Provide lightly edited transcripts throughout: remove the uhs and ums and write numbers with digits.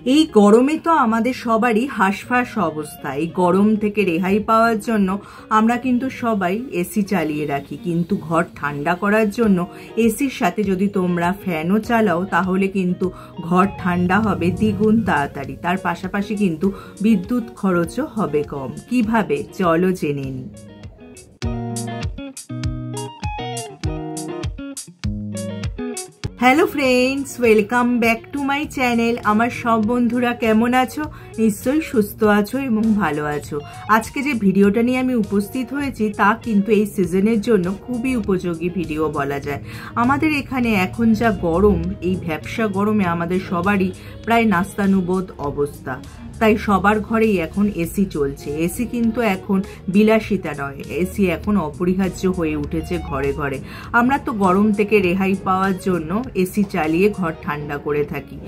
এই গরমে তো আমাদের সবারই হাঁসফাঁস অবস্থা। এই গরম থেকে রেহাই পাওয়ার জন্য আমরা কিন্তু সবাই এসি চালিয়ে রাখি, কিন্তু ঘর ঠান্ডা করার জন্য এসির সাথে যদি তোমরা ফ্যানও চালাও তাহলে কিন্তু ঘর ঠান্ডা হবে দ্বিগুণ তাড়াতাড়ি। তার পাশাপাশি কিন্তু বিদ্যুৎ খরচও হবে কম। কিভাবে চলো জেনে নিই। Hello friends, welcome back to my channel. আমার সব বন্ধুরা কেমন আছো? নিশ্চয়ই সুস্থ আছো এবং ভালো আছো। আজকে যে ভিডিওটা নিয়ে আমি উপস্থিত হয়েছি তা কিন্তু এই সিজনের জন্য খুবই উপযোগী ভিডিও বলা যায়। আমাদের এখানে এখন যা গরম, এই ভ্যাপসা গরমে আমাদের সবারই প্রায় নাস্তানুবোধ অবস্থা। তাই সবার ঘরেই এখন এসি চলছে। এসি কিন্তু এখন বিলাসিতা নয়, এসি এখন অপরিহার্য হয়ে উঠেছে ঘরে ঘরে। আমরা তো গরম থেকে রেহাই পাওয়ার জন্য এসি চালিয়ে ঘর ঠান্ডা করে থাকি,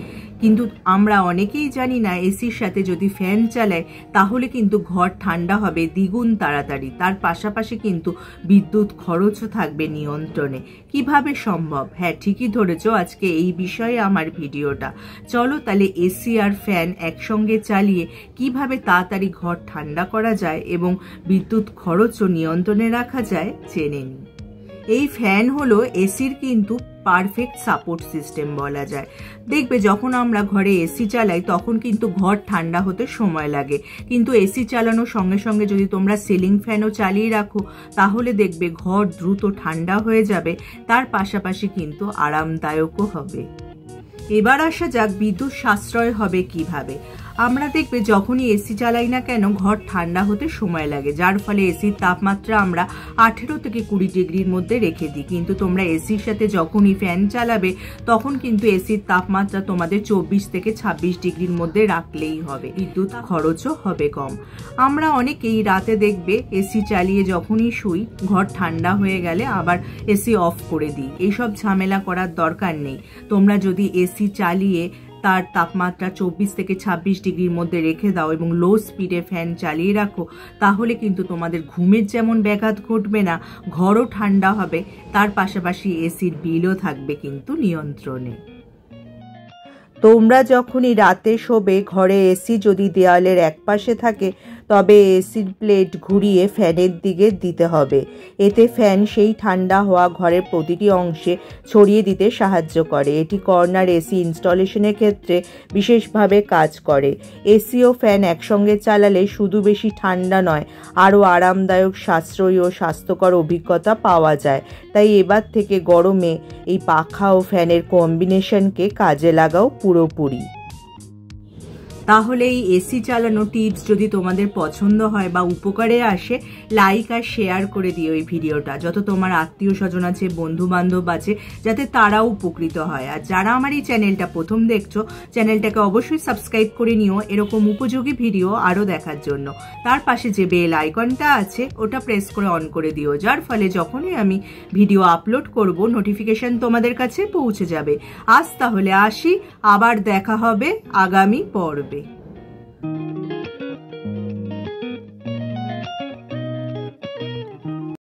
কিন্তু আমরা অনেকেই জানি না এসির সাথে যদি ফ্যান চালায় তাহলে কিন্তু ঘর ঠান্ডা হবে দ্বিগুণ তাড়াতাড়ি। তার পাশাপাশি কিন্তু বিদ্যুৎ খরচও থাকবে নিয়ন্ত্রণে। কিভাবে সম্ভব? হ্যাঁ, ঠিকই ধরেছো, আজকে এই বিষয়ে আমার ভিডিওটা। চলো তাহলে এসি আর ফ্যান একসঙ্গে চালিয়ে কিভাবে তাড়াতাড়ি ঘর ঠান্ডা করা যায় এবং বিদ্যুৎ খরচও নিয়ন্ত্রণে রাখা যায় জেনে নিই। এই ফ্যান হলো এসির কিন্তু পারফেক্ট সাপোর্ট সিস্টেম বলা যায়। দেখবে যখন আমরা ঘরে এসি চালাই তখন কিন্তু ঘর ঠান্ডা হতে সময় লাগে, কিন্তু এসি চালানোর সঙ্গে সঙ্গে যদি তোমরা সিলিং ফ্যানও চালিয়ে রাখো তাহলে দেখবে ঘর দ্রুত ঠান্ডা হয়ে যাবে, তার পাশাপাশি কিন্তু আরামদায়কও হবে। এবার আসা যাক বিদ্যুৎ সাশ্রয় হবে কিভাবে। আমরা দেখবে যখনই এসি চালাই না কেন ঘর ঠান্ডা হতে সময় লাগে, যার ফলে এসির তাপমাত্রা আমরা 18 থেকে 20 ডিগ্রির মধ্যে রেখে দিই। কিন্তু তোমরা এসির সাথে যখনই ফ্যান চালাবে তখন কিন্তু এসির তাপমাত্রা তোমাদের 24 থেকে 26 ডিগ্রির মধ্যে রাখলেই হবে। বিদ্যুৎ খরচও হবে কম। আমরা অনেকেই রাতে দেখবে এসি চালিয়ে যখনই শুই ঘর ঠান্ডা হয়ে গেলে আবার এসি অফ করে দিই। এইসব ঝামেলা করার দরকার নেই। তোমরা যদি এসি চালিয়ে তার তাপমাত্রা 24 থেকে 26 ডিগ্রির মধ্যে রেখে দাও এবং লো স্পিডে ফ্যান চালিয়ে রাখো তাহলে কিন্তু তোমাদের ঘুমের যেমন ব্যাঘাত ঘটবে না, ঘরও ঠান্ডা হবে, তার পাশাপাশি এসির বিলও থাকবে কিন্তু নিয়ন্ত্রণে। তোমরা যখনই রাতে শোবে ঘরে এসি যদি দেওয়ালের একপাশে থাকে তবে এসির প্লেট ঘুরিয়ে ফ্যানের দিকে দিতে হবে। এতে ফ্যান সেই ঠান্ডা হওয়া ঘরের প্রতিটি অংশে ছড়িয়ে দিতে সাহায্য করে। এটি কর্নার এসি ইনস্টলেশনের ক্ষেত্রে বিশেষভাবে কাজ করে। এসি ও ফ্যান একসঙ্গে চালালে শুধু বেশি ঠান্ডা নয়, আরও আরামদায়ক, সাশ্রয়ী ও স্বাস্থ্যকর অভিজ্ঞতা পাওয়া যায়। তাই এবার থেকে গরমে এই পাখা ও ফ্যানের কম্বিনেশনকে কাজে লাগাও পুরোপুরি। তাহলে এই এসি চালানো টিপস যদি তোমাদের পছন্দ হয় বা উপকারে আসে, লাইক আর শেয়ার করে দিও এই ভিডিওটা, যত তোমার আত্মীয় স্বজন আছে, বন্ধু বান্ধব আছে, যাতে তারাও উপকৃত হয়। আর যারা আমার এই চ্যানেলটা প্রথম দেখছো, চ্যানেলটাকে অবশ্যই সাবস্ক্রাইব করে নিও এরকম উপযোগী ভিডিও আরও দেখার জন্য। তার পাশে যে বেল আইকনটা আছে ওটা প্রেস করে অন করে দিও, যার ফলে যখনই আমি ভিডিও আপলোড করব নোটিফিকেশন তোমাদের কাছে পৌঁছে যাবে। আজ তাহলে আসি, আবার দেখা হবে আগামী পর্বে।